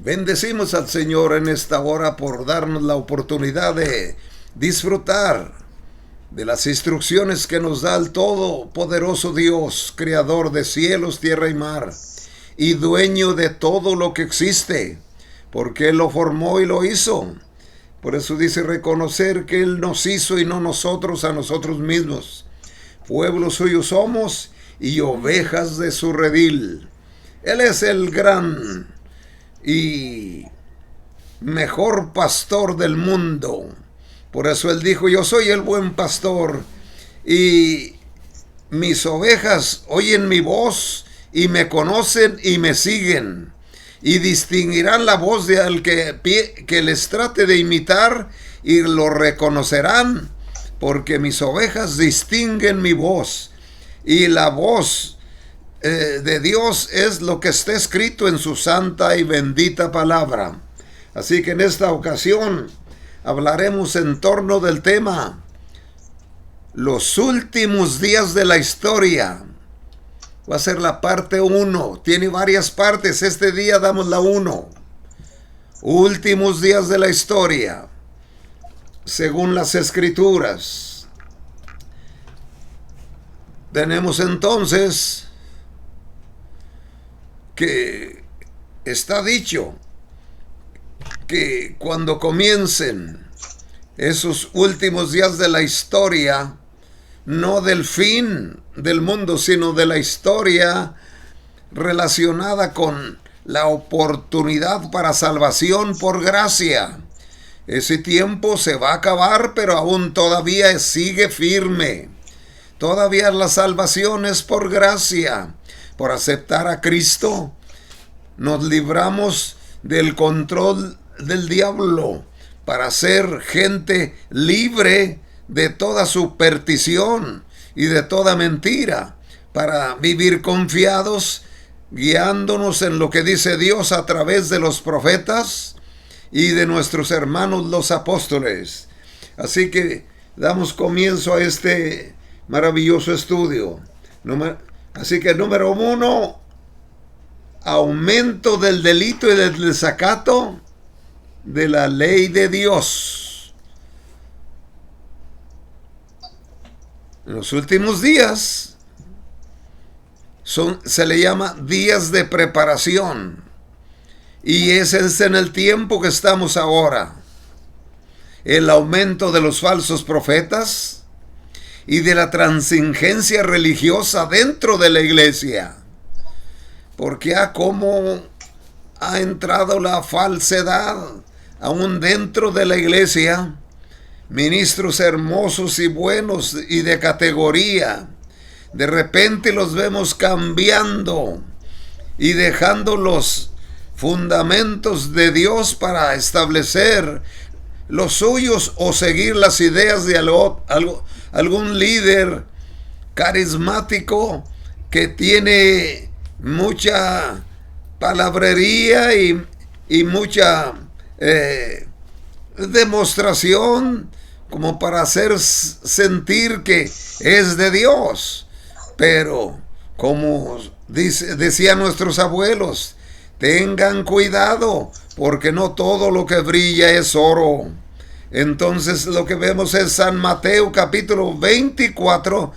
Bendecimos al Señor en esta hora por darnos la oportunidad de disfrutar de las instrucciones que nos da el Todopoderoso Dios, Creador de cielos, tierra y mar, y dueño de todo lo que existe, porque Él lo formó y lo hizo. Por eso dice reconocer que Él nos hizo y no nosotros a nosotros mismos. Pueblo suyo somos y ovejas de su redil. Él es el gran y mejor pastor del mundo. Por eso Él dijo, yo soy el buen pastor y mis ovejas oyen mi voz y me conocen y me siguen. Y distinguirán la voz de al que les trate de imitar y lo reconocerán, porque mis ovejas distinguen mi voz. Y la voz de Dios es lo que está escrito en su santa y bendita palabra. Así que en esta ocasión hablaremos en torno del tema los últimos días de la historia. Va a ser la parte 1. Tiene varias partes. Este día damos la 1. Últimos días de la historia, según las Escrituras. Tenemos entonces que está dicho que cuando comiencen esos últimos días de la historia, no del fin del mundo, sino de la historia relacionada con la oportunidad para salvación por gracia. Ese tiempo se va a acabar, pero aún todavía sigue firme. Todavía la salvación es por gracia. Por aceptar a Cristo, nos libramos del control del diablo para ser gente libre de toda superstición y de toda mentira, para vivir confiados, guiándonos en lo que dice Dios a través de los profetas y de nuestros hermanos los apóstoles. Así que damos comienzo a este maravilloso estudio. Así que número 1, aumento del delito y del desacato de la ley de Dios. En los últimos días se le llama días de preparación, y ese es en el tiempo que estamos ahora. El aumento de los falsos profetas y de la transigencia religiosa dentro de la iglesia, porque como ha entrado la falsedad aún dentro de la iglesia. Ministros hermosos y buenos y de categoría, de repente los vemos cambiando y dejando los fundamentos de Dios para establecer los suyos o seguir las ideas de algún líder carismático que tiene mucha palabrería y mucha demostración como para hacer sentir que es de Dios. Pero como decían nuestros abuelos, tengan cuidado, porque no todo lo que brilla es oro. Entonces lo que vemos es San Mateo capítulo 24,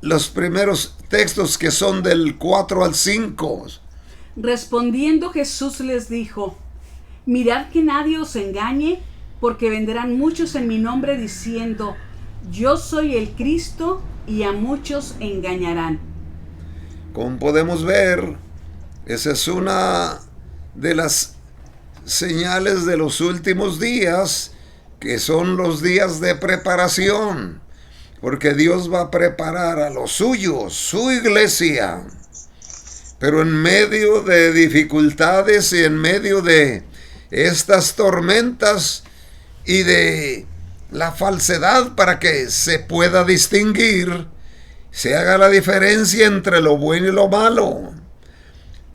los primeros textos que son del 4 al 5. Respondiendo Jesús les dijo: mirad que nadie os engañe, porque vendrán muchos en mi nombre diciendo: yo soy el Cristo, y a muchos engañarán. Como podemos ver, esa es una de las señales de los últimos días, que son los días de preparación, porque Dios va a preparar a los suyos, su iglesia. Pero en medio de dificultades y en medio de estas tormentas y de la falsedad, para que se pueda distinguir, se haga la diferencia entre lo bueno y lo malo.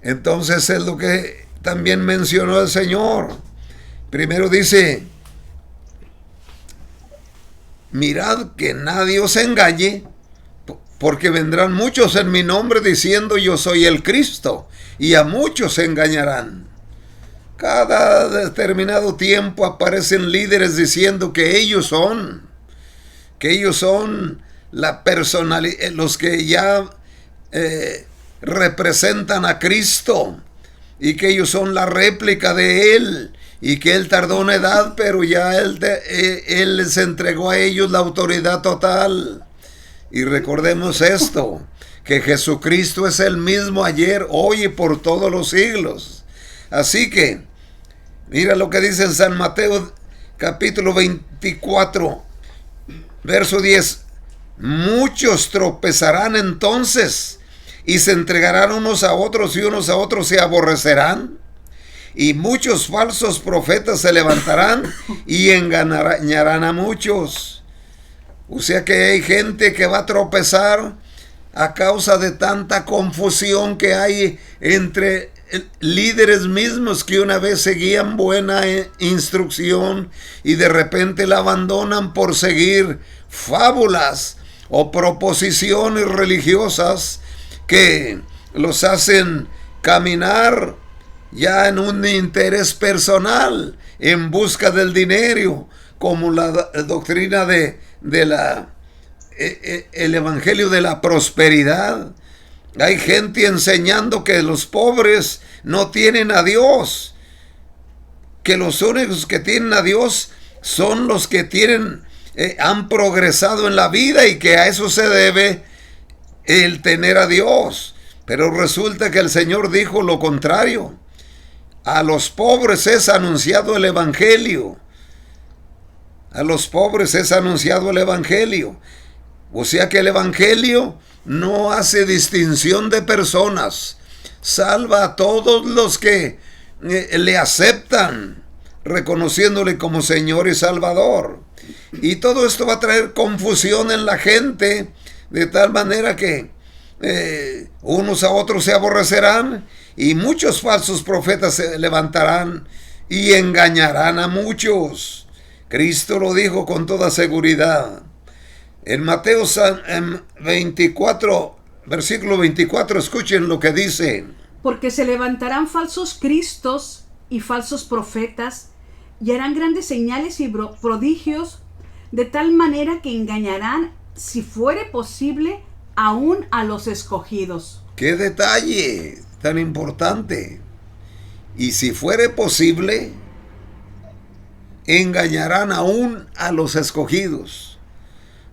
Entonces es lo que también mencionó el Señor. Primero dice: mirad que nadie os engañe, porque vendrán muchos en mi nombre diciendo: yo soy el Cristo, y a muchos engañarán. Cada determinado tiempo aparecen líderes diciendo que ellos son la personalidad, los que ya representan a Cristo, y que ellos son la réplica de Él, y que Él tardó una edad, pero ya Él les entregó a ellos la autoridad total. Y recordemos esto, que Jesucristo es el mismo ayer, hoy y por todos los siglos. Así que, mira lo que dice en San Mateo capítulo 24, verso 10. Muchos tropezarán entonces y se entregarán unos a otros y unos a otros se aborrecerán. Y muchos falsos profetas se levantarán y engañarán a muchos. O sea que hay gente que va a tropezar a causa de tanta confusión que hay entre líderes mismos que una vez seguían buena instrucción y de repente la abandonan por seguir fábulas o proposiciones religiosas que los hacen caminar ya en un interés personal, en busca del dinero, como la doctrina el evangelio de la prosperidad. Hay gente enseñando que los pobres no tienen a Dios, que los únicos que tienen a Dios son los que han progresado en la vida, y que a eso se debe el tener a Dios. Pero resulta que el Señor dijo lo contrario. A los pobres es anunciado el evangelio. A los pobres es anunciado el evangelio. O sea que el evangelio no hace distinción de personas. Salva a todos los que le aceptan, reconociéndole como Señor y Salvador. Y todo esto va a traer confusión en la gente, de tal manera que unos a otros se aborrecerán, y muchos falsos profetas se levantarán y engañarán a muchos. Cristo lo dijo con toda seguridad. En Mateo 24, versículo 24, escuchen lo que dice. Porque se levantarán falsos cristos y falsos profetas, y harán grandes señales y prodigios, de tal manera que engañarán, si fuere posible, aún a los escogidos. ¡Qué detalle tan importante! Y si fuere posible, engañarán aún a los escogidos.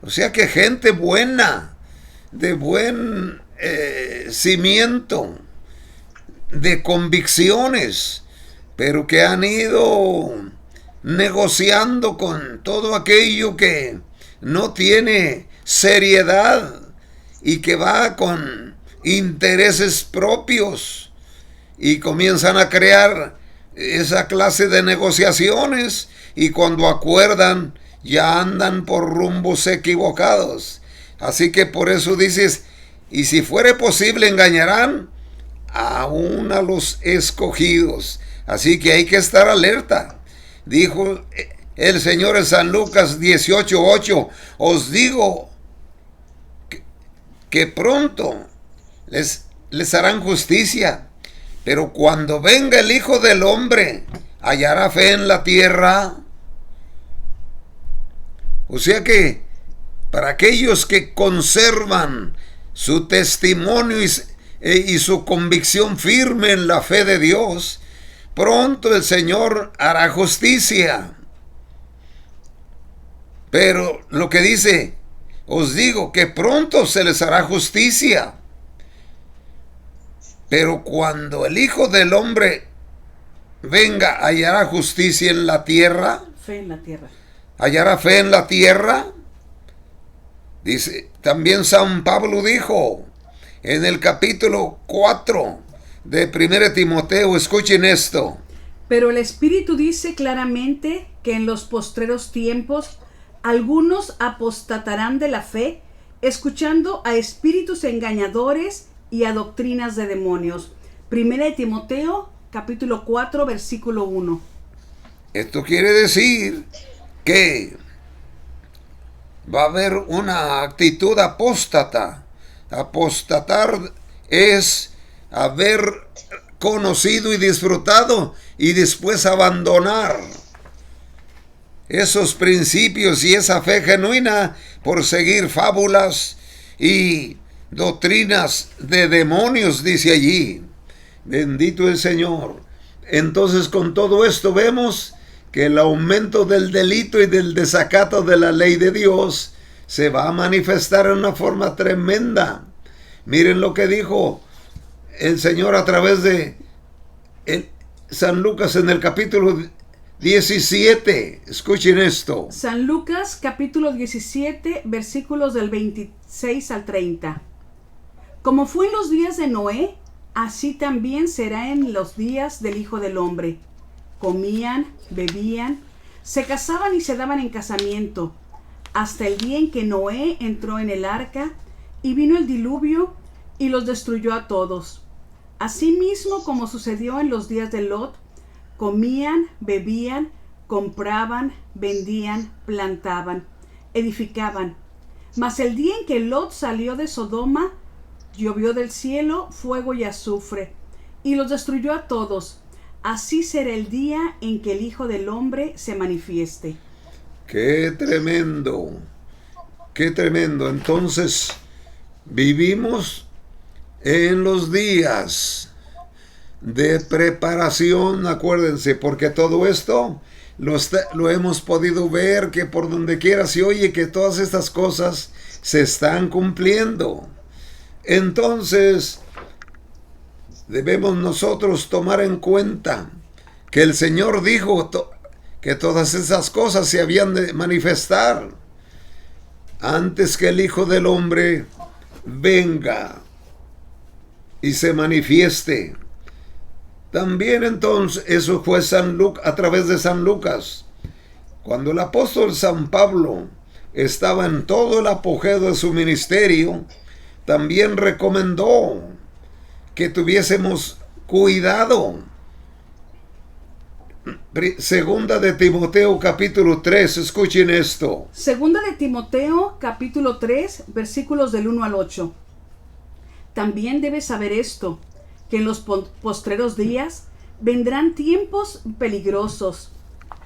O sea que gente buena, de buen cimiento, de convicciones, pero que han ido negociando con todo aquello que no tiene seriedad y que va con intereses propios, y comienzan a crear esa clase de negociaciones, y cuando acuerdan ya andan por rumbos equivocados. Así que por eso dices, y si fuere posible engañarán aún a los escogidos. Así que hay que estar alerta. Dijo el Señor en San Lucas 18:8, os digo que pronto les harán justicia, pero cuando venga el Hijo del Hombre, ¿hallará fe en la tierra? O sea que para aquellos que conservan su testimonio y su convicción firme en la fe de Dios, pronto el Señor hará justicia. Pero lo que dice, os digo que pronto se les hará justicia. Pero cuando el Hijo del Hombre venga, ¿hallará justicia en la tierra? Fe en la tierra. ¿Hallará fe en la tierra? Dice, también San Pablo dijo en el capítulo 4 de 1 Timoteo, escuchen esto. Pero el Espíritu dice claramente que en los postreros tiempos algunos apostatarán de la fe, escuchando a espíritus engañadores y a doctrinas de demonios. 1 Timoteo, capítulo 4, versículo 1. Esto quiere decir que va a haber una actitud apóstata. Apostatar es haber conocido y disfrutado y después abandonar esos principios y esa fe genuina por seguir fábulas y doctrinas de demonios, dice allí. Bendito el Señor. Entonces, con todo esto vemos que el aumento del delito y del desacato de la ley de Dios se va a manifestar en una forma tremenda. Miren lo que dijo el Señor a través de San Lucas en el capítulo 17. Escuchen esto. San Lucas capítulo 17, versículos del 26 al 30. Como fue en los días de Noé, así también será en los días del Hijo del Hombre. Comían, bebían, se casaban y se daban en casamiento, hasta el día en que Noé entró en el arca, y vino el diluvio y los destruyó a todos. Asimismo, como sucedió en los días de Lot, comían, bebían, compraban, vendían, plantaban, edificaban. Mas el día en que Lot salió de Sodoma, llovió del cielo fuego y azufre, y los destruyó a todos. Así será el día en que el Hijo del Hombre se manifieste. ¡Qué tremendo! ¡Qué tremendo! Entonces, vivimos en los días de preparación, acuérdense, porque todo esto lo hemos podido ver, que por donde quiera se oye que todas estas cosas se están cumpliendo. Entonces, debemos nosotros tomar en cuenta que el Señor dijo que todas esas cosas se habían de manifestar antes que el Hijo del Hombre venga y se manifieste. También entonces, eso fue a través de San Lucas. Cuando el apóstol San Pablo estaba en todo el apogeo de su ministerio, también recomendó que tuviésemos cuidado. Segunda de Timoteo capítulo 3, escuchen esto. Segunda de Timoteo capítulo 3, versículos del 1 al 8. También debes saber esto, que en los postreros días vendrán tiempos peligrosos,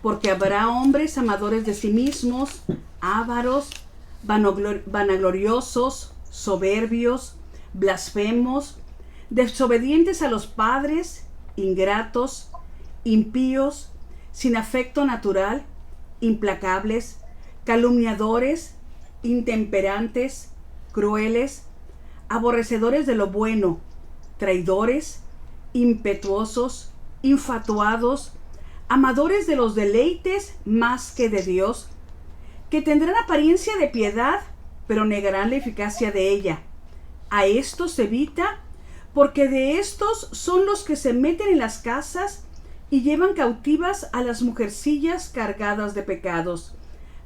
porque habrá hombres amadores de sí mismos, ávaros, vanagloriosos, soberbios, blasfemos, desobedientes a los padres, ingratos, impíos, sin afecto natural, implacables, calumniadores, intemperantes, crueles, aborrecedores de lo bueno, traidores, impetuosos, infatuados, amadores de los deleites más que de Dios, que tendrán apariencia de piedad, pero negarán la eficacia de ella. A estos evita, porque de estos son los que se meten en las casas y llevan cautivas a las mujercillas cargadas de pecados,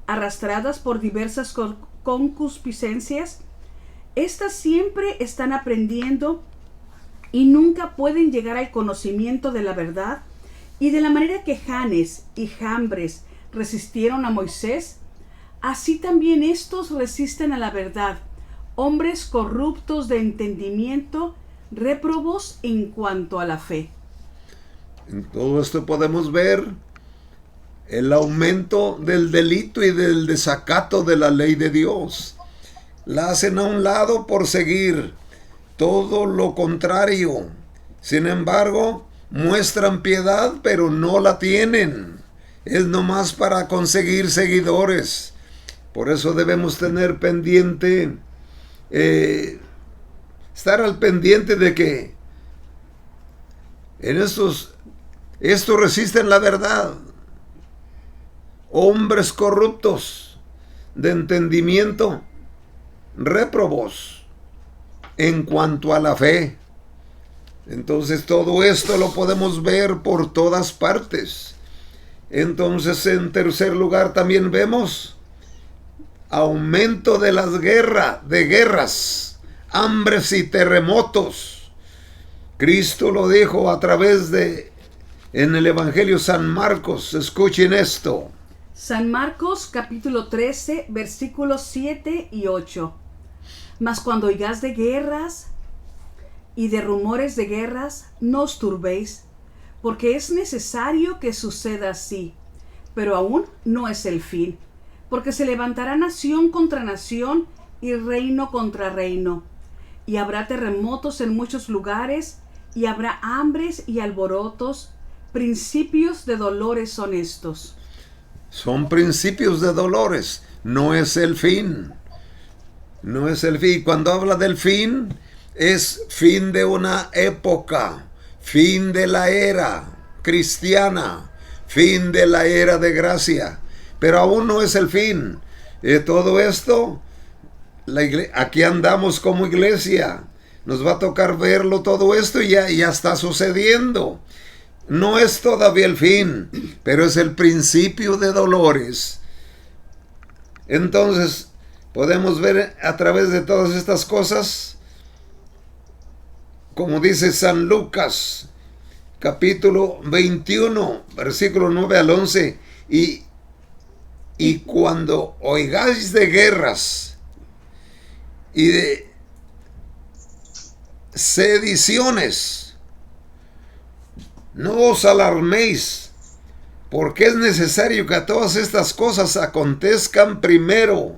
arrastradas por diversas concupiscencias. Estas siempre están aprendiendo y nunca pueden llegar al conocimiento de la verdad, y de la manera que Janes y Jambres resistieron a Moisés, así también estos resisten a la verdad, hombres corruptos de entendimiento, réprobos en cuanto a la fe. En todo esto podemos ver el aumento del delito y del desacato de la ley de Dios. La hacen a un lado por seguir todo lo contrario. Sin embargo, muestran piedad, pero no la tienen. Es nomás para conseguir seguidores. Por eso debemos tener pendiente, estar al pendiente de que en estos resisten la verdad. Hombres corruptos de entendimiento, réprobos en cuanto a la fe. Entonces todo esto lo podemos ver por todas partes. Entonces, en tercer lugar, también vemos aumento de guerras, hambres y terremotos. Cristo lo dijo a través en el Evangelio San Marcos. Escuchen esto. San Marcos capítulo 13, versículos 7 y 8. Mas cuando oigas de guerras y de rumores de guerras no os turbéis, porque es necesario que suceda así, pero aún no es el fin, porque se levantará nación contra nación y reino contra reino, y habrá terremotos en muchos lugares, y habrá hambres y alborotos, principios de dolores son estos. Son principios de dolores, no es el fin. No es el fin. Cuando habla del fin, es fin de una época, fin de la era cristiana, fin de la era de gracia. Pero aún no es el fin. Todo esto, aquí andamos como iglesia. Nos va a tocar verlo todo esto y ya está sucediendo. No es todavía el fin, pero es el principio de dolores. Entonces, podemos ver a través de todas estas cosas, como dice San Lucas, capítulo 21, versículo 9 al 11, y cuando oigáis de guerras y de sediciones, no os alarméis, porque es necesario que a todas estas cosas acontezcan primero,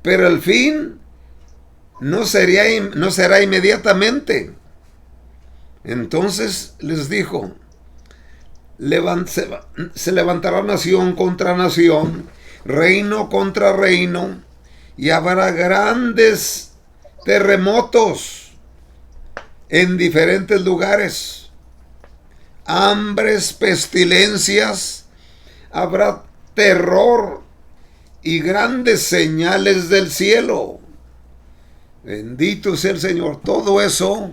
pero el fin no será inmediatamente. Entonces les dijo, se levantará nación contra nación, reino contra reino, y habrá grandes terremotos en diferentes lugares, hambres, pestilencias, habrá terror y grandes señales del cielo. Bendito sea el Señor. Todo eso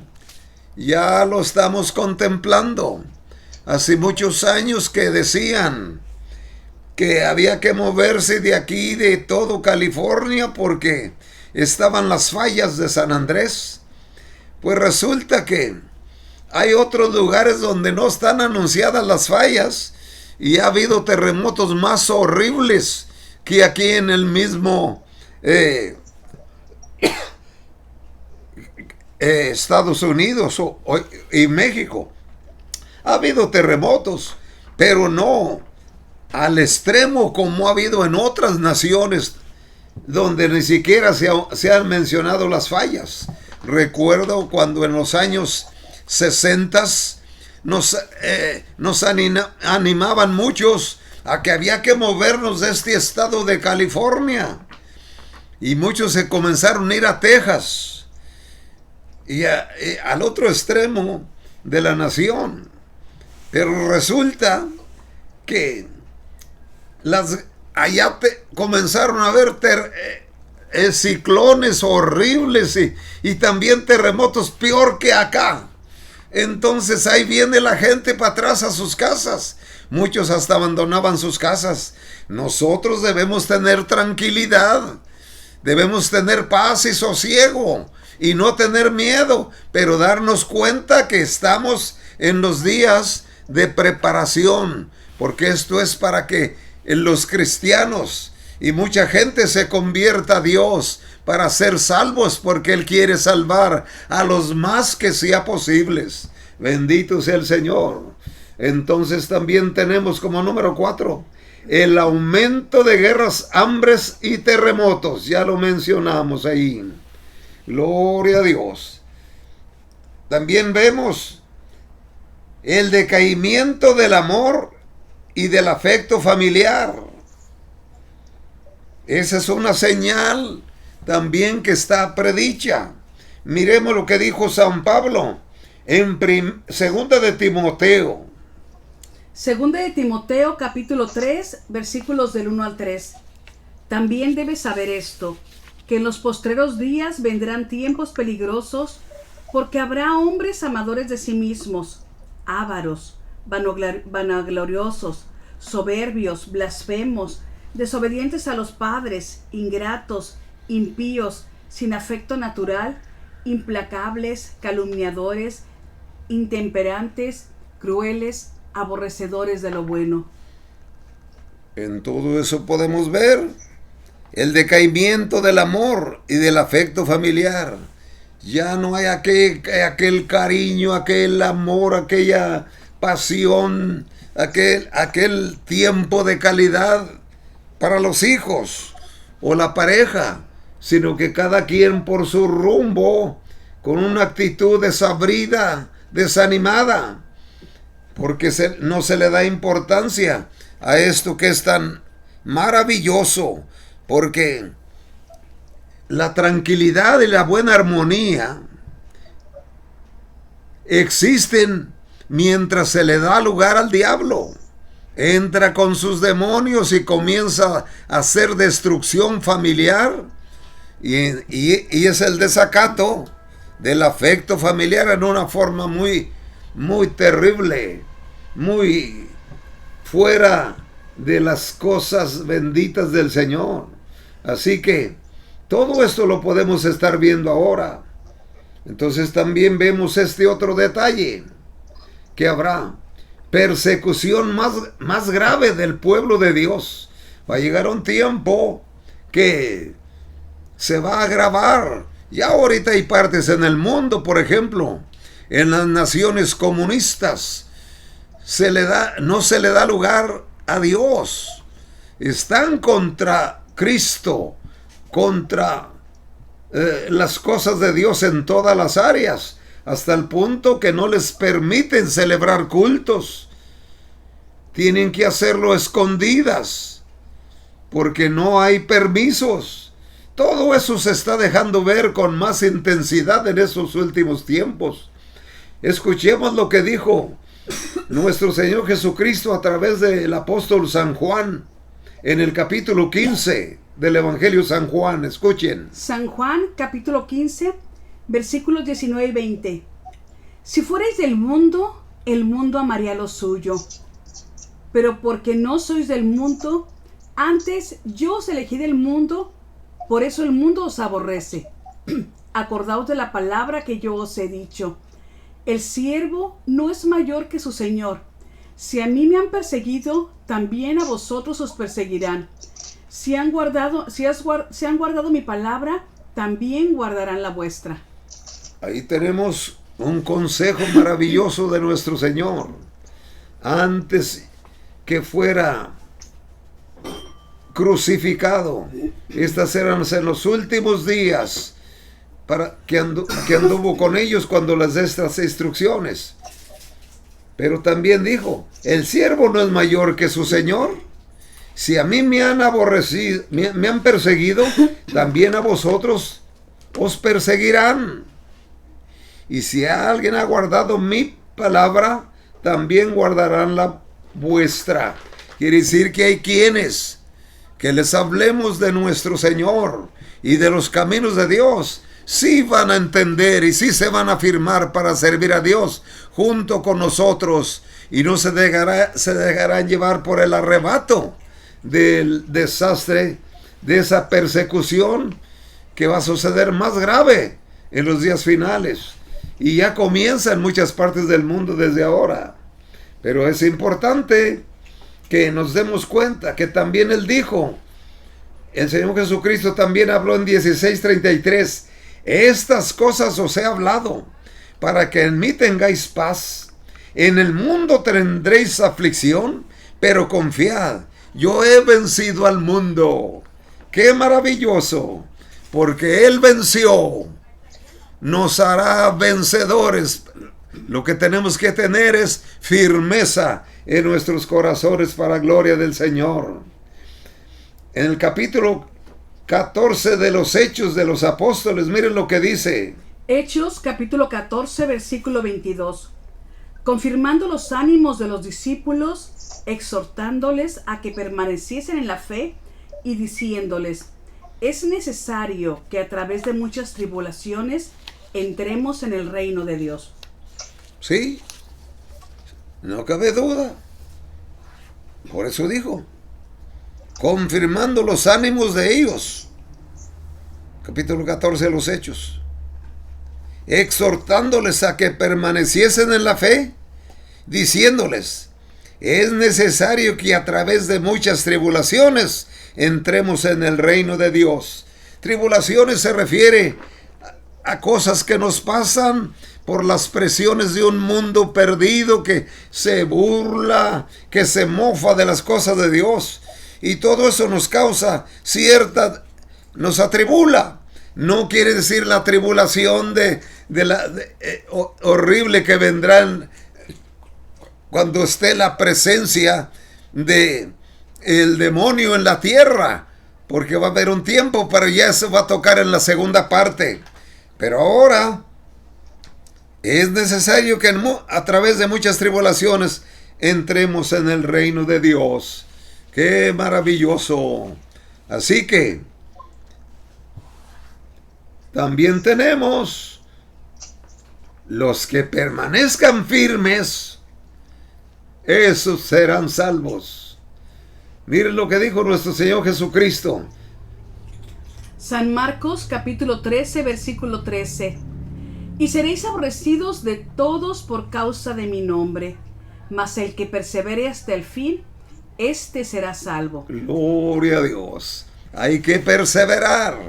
ya lo estamos contemplando. Hace muchos años que decían que había que moverse de aquí, de todo California, porque estaban las fallas de San Andrés. Pues resulta que hay otros lugares donde no están anunciadas las fallas y ha habido terremotos más horribles que aquí en el mismo Estados Unidos y México. Ha habido terremotos, pero no al extremo como ha habido en otras naciones donde ni siquiera se han mencionado las fallas. Recuerdo cuando en los años 60 nos animaban muchos a que había que movernos de este estado de California, y muchos se comenzaron a ir a Texas y al otro extremo de la nación. Pero resulta que allá comenzaron a haber ciclones horribles y también terremotos peor que acá. Entonces ahí viene la gente para atrás a sus casas. Muchos hasta abandonaban sus casas. Nosotros debemos tener tranquilidad, debemos tener paz y sosiego y no tener miedo, pero darnos cuenta que estamos en los días de preparación, porque esto es para que los cristianos y mucha gente se convierta a Dios para ser salvos, porque Él quiere salvar a los más que sea posibles. Bendito sea el Señor. Entonces también tenemos como número 4 el aumento de guerras, hambres y terremotos. Ya lo mencionamos ahí. Gloria a Dios. También vemos el decaimiento del amor y del afecto familiar. Esa es una señal también que está predicha. Miremos lo que dijo San Pablo en segunda de Timoteo. Segunda de Timoteo capítulo 3 versículos del 1 al 3. También debes saber esto, que en los postreros días vendrán tiempos peligrosos, porque habrá hombres amadores de sí mismos, ávaros, vanagloriosos, soberbios, blasfemos, desobedientes a los padres, ingratos, impíos, sin afecto natural, implacables, calumniadores, intemperantes, crueles, aborrecedores de lo bueno. En todo eso podemos ver el decaimiento del amor y del afecto familiar. Ya no hay aquel cariño, aquel amor, aquella pasión, aquel tiempo de calidad para los hijos o la pareja, sino que cada quien por su rumbo, con una actitud desabrida, desanimada, porque no se le da importancia a esto que es tan maravilloso, porque la tranquilidad y la buena armonía existen mientras se le da lugar al diablo. Entra con sus demonios y comienza a hacer destrucción familiar, y es el desacato del afecto familiar en una forma muy, muy terrible, muy fuera de las cosas benditas del Señor. Así que todo esto lo podemos estar viendo ahora. Entonces también vemos este otro detalle, que habrá persecución más grave del pueblo de Dios. Va a llegar un tiempo que se va a agravar. Ya ahorita hay partes en el mundo, por ejemplo, en las naciones comunistas, no se le da lugar a Dios. Están contra Cristo, contra las cosas de Dios en todas las áreas, hasta el punto que no les permiten celebrar cultos. Tienen que hacerlo escondidas, porque no hay permisos. Todo eso se está dejando ver con más intensidad en estos últimos tiempos. Escuchemos lo que dijo nuestro Señor Jesucristo a través del apóstol San Juan en el capítulo 15 del Evangelio San Juan. Escuchen. San Juan, capítulo 15, versículos 19 y 20. Si fuerais del mundo, el mundo amaría lo suyo. Pero porque no sois del mundo, antes yo os elegí del mundo, por eso el mundo os aborrece. Acordaos de la palabra que yo os he dicho. El siervo no es mayor que su señor. Si a mí me han perseguido, también a vosotros os perseguirán. Si han guardado mi palabra, también guardarán la vuestra. Ahí tenemos un consejo maravilloso de nuestro Señor. Antes que fuera crucificado, estas eran en los últimos días que anduvo con ellos cuando les dé estas instrucciones. Pero también dijo, el siervo no es mayor que su señor. Si a mí me han aborrecido, me han perseguido, también a vosotros os perseguirán. Y si alguien ha guardado mi palabra, también guardarán la vuestra. Quiere decir que hay quienes que les hablemos de nuestro Señor y de los caminos de Dios, sí van a entender y sí se van a firmar para servir a Dios junto con nosotros, y no se dejarán llevar por el arrebato del desastre, de esa persecución que va a suceder más grave en los días finales, y ya comienza en muchas partes del mundo desde ahora. Pero es importante que nos demos cuenta que también Él dijo, el Señor Jesucristo también habló en 16:33, estas cosas os he hablado para que en mí tengáis paz. En el mundo tendréis aflicción, pero confiad, yo he vencido al mundo. ¡Qué maravilloso! Porque Él venció, nos hará vencedores. Lo que tenemos que tener es firmeza en nuestros corazones para gloria del Señor. En el capítulo 14 de los Hechos de los Apóstoles, miren lo que dice. Hechos, capítulo 14, versículo 22. Confirmando los ánimos de los discípulos, exhortándoles a que permaneciesen en la fe y diciéndoles, es necesario que a través de muchas tribulaciones entremos en el reino de Dios. Sí, no cabe duda. Por eso dijo, confirmando los ánimos de ellos. Capítulo 14 de los Hechos. Exhortándoles a que permaneciesen en la fe, diciéndoles, es necesario que a través de muchas tribulaciones entremos en el reino de Dios. Tribulaciones se refiere a cosas que nos pasan por las presiones de un mundo perdido que se burla, que se mofa de las cosas de Dios. Y todo eso nos causa nos atribula. No quiere decir la tribulación horrible que vendrá cuando esté la presencia de el demonio en la tierra, porque va a haber un tiempo, pero ya se va a tocar en la segunda parte. Pero ahora es necesario que a través de muchas tribulaciones entremos en el reino de Dios. ¡Qué maravilloso! Así que también tenemos los que permanezcan firmes, esos serán salvos. Miren lo que dijo nuestro Señor Jesucristo. San Marcos capítulo 13, versículo 13. Y seréis aborrecidos de todos por causa de mi nombre, mas el que persevere hasta el fin, éste será salvo. Gloria a Dios. Hay que perseverar.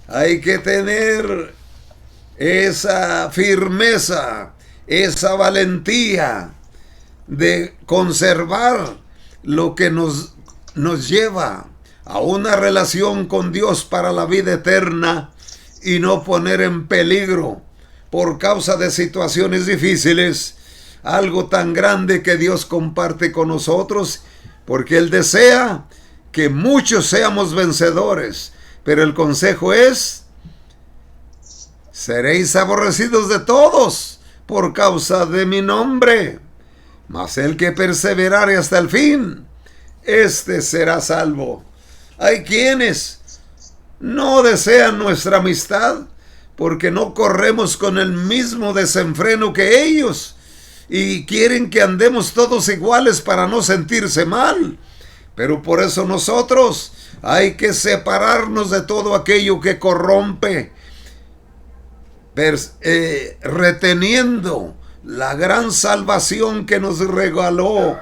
Hay que tener esa firmeza, esa valentía de conservar lo que nos lleva a una relación con Dios para la vida eterna y no poner en peligro por causa de situaciones difíciles algo tan grande que Dios comparte con nosotros, porque Él desea que muchos seamos vencedores. Pero el consejo es: seréis aborrecidos de todos por causa de mi nombre, mas el que perseverare hasta el fin, éste será salvo. Hay quienes no desean nuestra amistad porque no corremos con el mismo desenfreno que ellos y quieren que andemos todos iguales para no sentirse mal. Pero por eso nosotros hay que separarnos de todo aquello que corrompe, reteniendo la gran salvación que nos regaló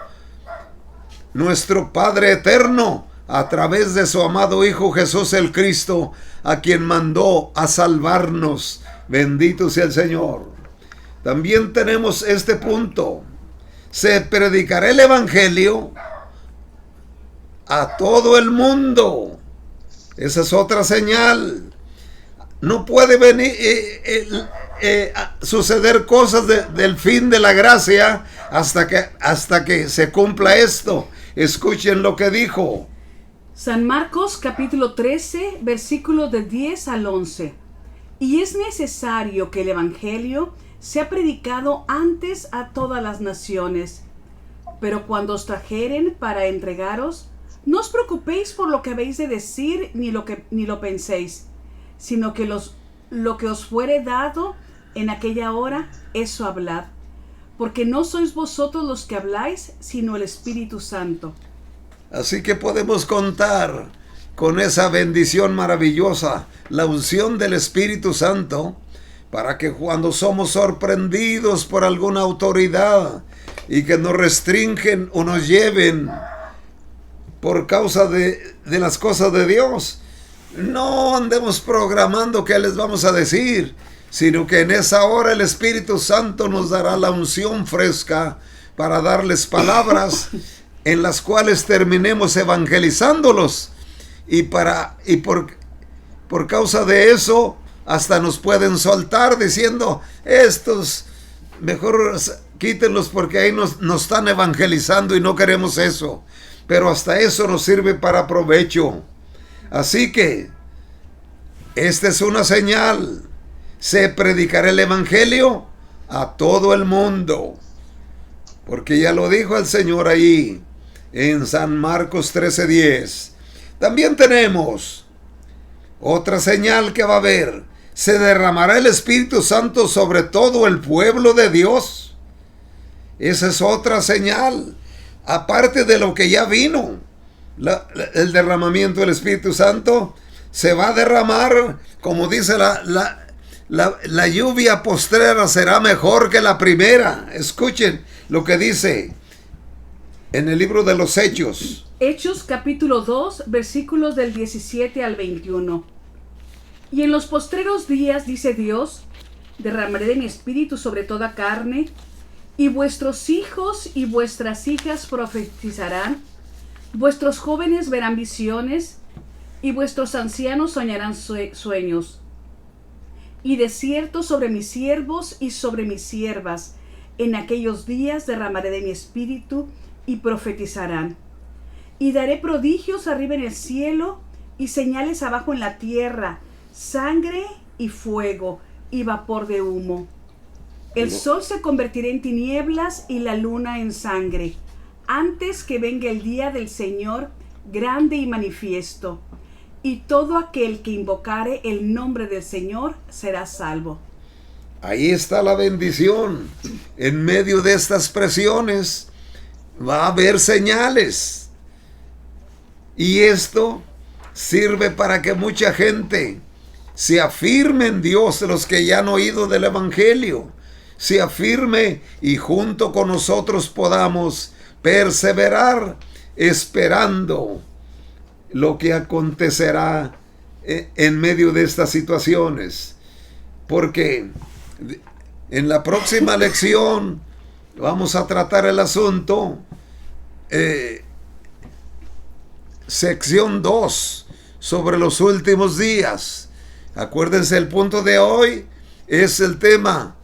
nuestro Padre Eterno a través de su amado Hijo Jesús el Cristo, a quien mandó a salvarnos. Bendito sea el Señor. También tenemos este punto: se predicará el Evangelio a todo el mundo. Esa es otra señal. No puede venir suceder cosas del fin de la gracia hasta que se cumpla esto. Escuchen lo que dijo San Marcos capítulo 13, versículos de 10 al 11. Y es necesario que el Evangelio sea predicado antes a todas las naciones. Pero cuando os trajeren para entregaros, no os preocupéis por lo que habéis de decir, ni lo penséis, sino que lo que os fuere dado en aquella hora, eso hablad. Porque no sois vosotros los que habláis, sino el Espíritu Santo. Así que podemos contar con esa bendición maravillosa, la unción del Espíritu Santo, para que cuando somos sorprendidos por alguna autoridad y que nos restringen o nos lleven por causa de las cosas de Dios, no andemos programando qué les vamos a decir, sino que en esa hora el Espíritu Santo nos dará la unción fresca para darles palabras en las cuales terminemos evangelizándolos, y por causa de eso hasta nos pueden soltar diciendo: estos mejor quítenlos porque ahí nos están evangelizando y no queremos eso. Pero hasta eso nos sirve para provecho. Así que esta es una señal: se predicará el Evangelio a todo el mundo, porque ya lo dijo el Señor ahí en San Marcos 13:10. También tenemos otra señal que va a haber: se derramará el Espíritu Santo sobre todo el pueblo de Dios. Esa es otra señal, aparte de lo que ya vino. El derramamiento del Espíritu Santo se va a derramar, como dice la lluvia postrera será mejor que la primera. Escuchen lo que dice en el libro de los Hechos. Hechos capítulo 2, versículos del 17 al 21. Y en los postreros días, dice Dios, derramaré de mi espíritu sobre toda carne, y vuestros hijos y vuestras hijas profetizarán, vuestros jóvenes verán visiones, y vuestros ancianos soñarán sueños. Y de cierto sobre mis siervos y sobre mis siervas, en aquellos días derramaré de mi espíritu, y profetizarán. Y daré prodigios arriba en el cielo, y señales abajo en la tierra, sangre y fuego, y vapor de humo. El sol se convertirá en tinieblas y la luna en sangre, antes que venga el día del Señor grande y manifiesto. Y todo aquel que invocare el nombre del Señor será salvo. Ahí está la bendición. En medio de estas presiones va a haber señales. Y esto sirve para que mucha gente se afirme en Dios, los que ya han oído del Evangelio, se afirme y junto con nosotros podamos perseverar esperando lo que acontecerá en medio de estas situaciones. Porque en la próxima lección vamos a tratar el asunto, sección 2, sobre los últimos días. Acuérdense, el punto de hoy es el tema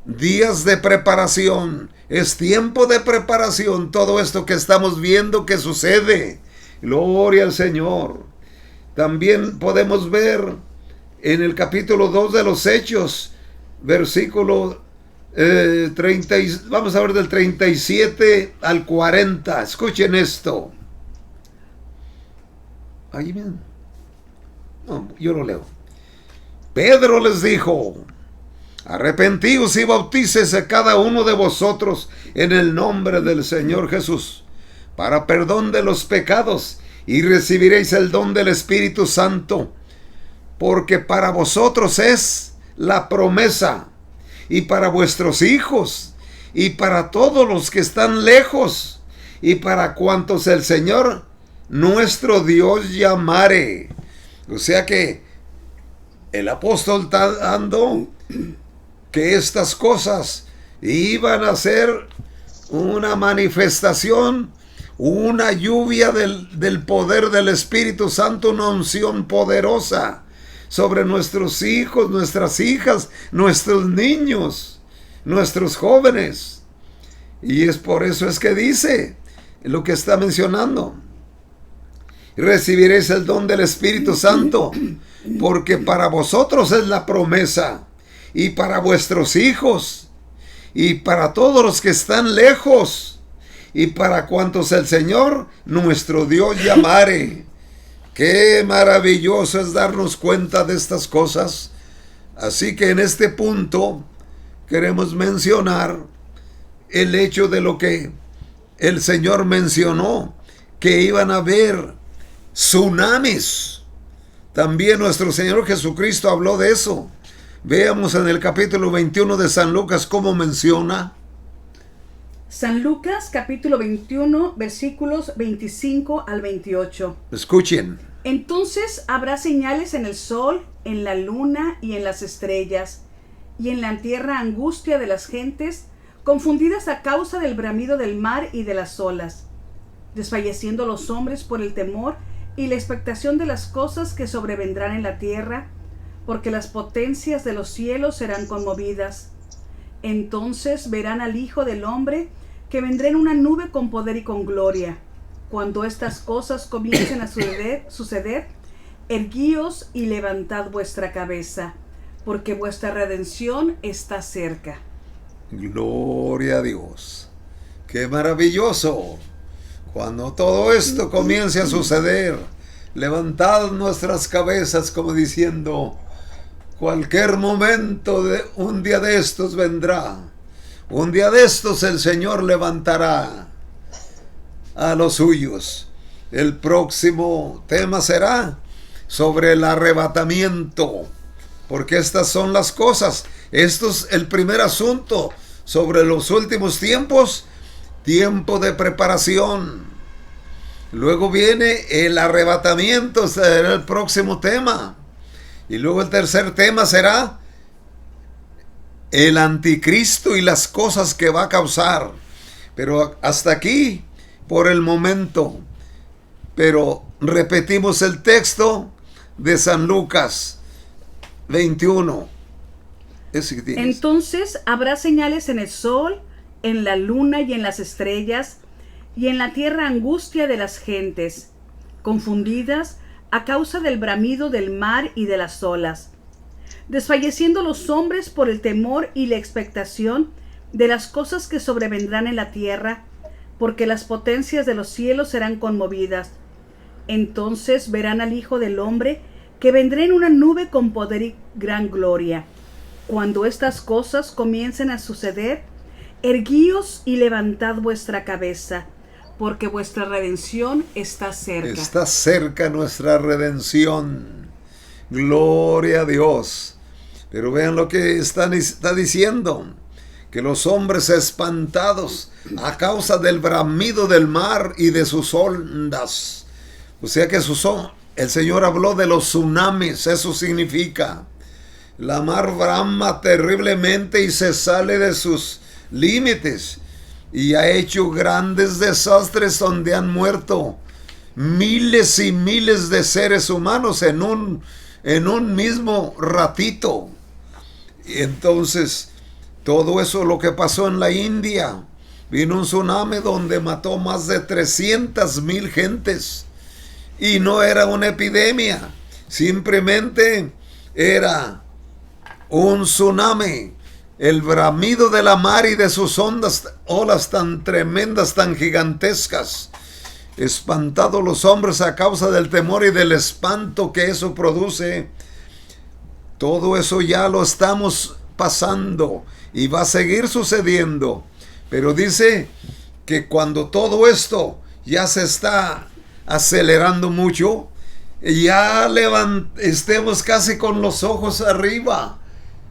días de preparación. Es tiempo de preparación todo esto que estamos viendo que sucede. Gloria al Señor. También podemos ver en el capítulo 2 de los Hechos, versículo 30, vamos a ver del 37 al 40. Escuchen esto. Ahí bien. No, yo lo leo. Pedro les dijo: arrepentíos y bautícese cada uno de vosotros en el nombre del Señor Jesús, para perdón de los pecados, y recibiréis el don del Espíritu Santo, porque para vosotros es la promesa, y para vuestros hijos, y para todos los que están lejos, y para cuantos el Señor nuestro Dios llamare. O sea que el apóstol está dando que estas cosas iban a ser una manifestación, una lluvia del poder del Espíritu Santo, una unción poderosa sobre nuestros hijos, nuestras hijas, nuestros niños, nuestros jóvenes. Y es por eso es que dice lo que está mencionando: recibiréis el don del Espíritu Santo, porque para vosotros es la promesa, y para vuestros hijos, y para todos los que están lejos, y para cuantos el Señor nuestro Dios llamare. Qué maravilloso es darnos cuenta de estas cosas. Así que en este punto queremos mencionar el hecho de lo que el Señor mencionó, que iban a haber tsunamis. También nuestro Señor Jesucristo habló de eso. Veamos en el capítulo 21 de San Lucas cómo menciona. San Lucas capítulo 21 versículos 25 al 28. Escuchen. Entonces habrá señales en el sol, en la luna y en las estrellas, y en la tierra angustia de las gentes, confundidas a causa del bramido del mar y de las olas, desfalleciendo los hombres por el temor y la expectación de las cosas que sobrevendrán en la tierra, porque las potencias de los cielos serán conmovidas. Entonces verán al Hijo del Hombre, que vendrá en una nube con poder y con gloria. Cuando estas cosas comiencen a suceder, erguíos y levantad vuestra cabeza, porque vuestra redención está cerca. Gloria a Dios. ¡Qué maravilloso! Cuando todo esto comience a suceder, levantad nuestras cabezas como diciendo: cualquier momento, un día de estos vendrá. Un día de estos el Señor levantará a los suyos. El próximo tema será sobre el arrebatamiento, porque estas son las cosas. Esto es el primer asunto sobre los últimos tiempos, tiempo de preparación. Luego viene el arrebatamiento, será el próximo tema. Y luego el tercer tema será el anticristo y las cosas que va a causar. Pero hasta aquí por el momento. Pero repetimos el texto de San Lucas 21. Entonces habrá señales en el sol, en la luna y en las estrellas, y en la tierra angustia de las gentes, confundidas a causa del bramido del mar y de las olas, desfalleciendo los hombres por el temor y la expectación de las cosas que sobrevendrán en la tierra, porque las potencias de los cielos serán conmovidas. Entonces verán al Hijo del Hombre, que vendrá en una nube con poder y gran gloria. Cuando estas cosas comiencen a suceder, erguíos y levantad vuestra cabeza, porque vuestra redención está cerca. Está cerca nuestra redención. Gloria a Dios. Pero vean lo que está diciendo, que los hombres espantados a causa del bramido del mar y de sus ondas. O sea que el Señor habló de los tsunamis. Eso significa, la mar brama terriblemente y se sale de sus límites, y ha hecho grandes desastres donde han muerto miles y miles de seres humanos en un mismo ratito. Y entonces, todo eso, lo que pasó en la India, vino un tsunami donde mató más de 300,000 gentes, y no era una epidemia, simplemente era un tsunami. El bramido de la mar y de sus olas tan tremendas, tan gigantescas, espantados los hombres a causa del temor y del espanto que eso produce. Todo eso ya lo estamos pasando y va a seguir sucediendo. Pero dice que cuando todo esto ya se está acelerando mucho, ya estemos casi con los ojos arriba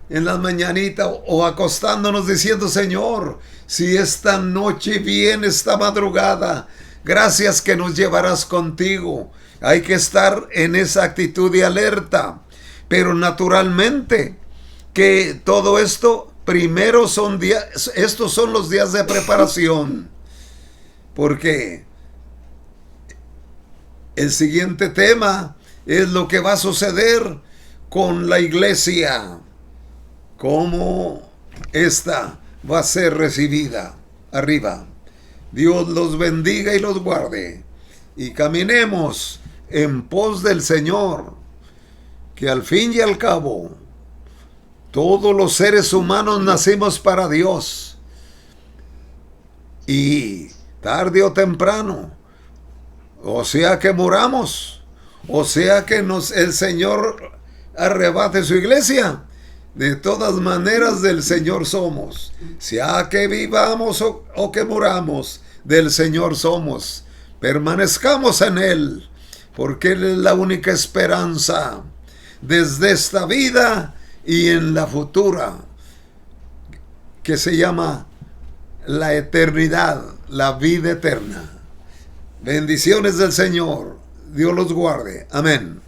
en las mañanitas o acostándonos diciendo: Señor, si esta noche viene, esta madrugada, gracias que nos llevarás contigo. Hay que estar en esa actitud de alerta. Pero naturalmente que todo esto primero estos son los días de preparación, porque el siguiente tema es lo que va a suceder con la iglesia, cómo esta va a ser recibida arriba. Dios los bendiga y los guarde, y caminemos en pos del Señor, que al fin y al cabo todos los seres humanos nacimos para Dios, y tarde o temprano, o sea que muramos, o sea que el Señor arrebate su iglesia, de todas maneras del Señor somos. Sea que vivamos o que muramos, del Señor somos. Permanezcamos en Él, porque Él es la única esperanza desde esta vida y en la futura, que se llama la eternidad, la vida eterna. Bendiciones del Señor. Dios los guarde. Amén.